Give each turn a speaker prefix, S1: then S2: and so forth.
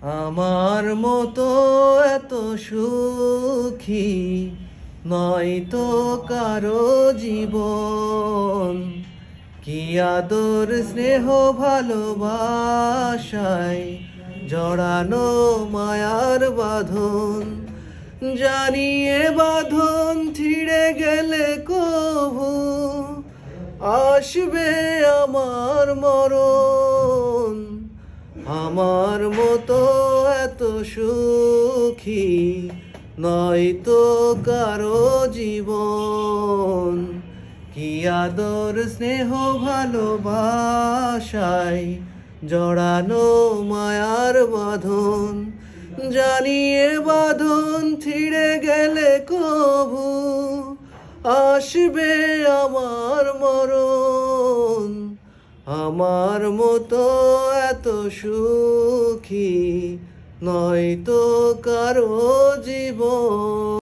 S1: আমার মতো এত সুখী নয় তো কারো জীবন। কি আদর স্নেহ ভালোবাসায় জড়ানো মায়ার বাঁধন। জানিয়ে বাঁধন ছিঁড়ে গেলে কভু আসবে আমার মরণ। আমার মতো এত সুখী নয় তো কারো জীবন। কি আদর স্নেহ ভালোবাসায় জড়ানো মায়ার বাঁধন। জানিয়ে বাঁধন ছিঁড়ে গেলে কভু আসবে আমার মরণ। আমার মতো এত সুখী নয় তো কারো জীবন।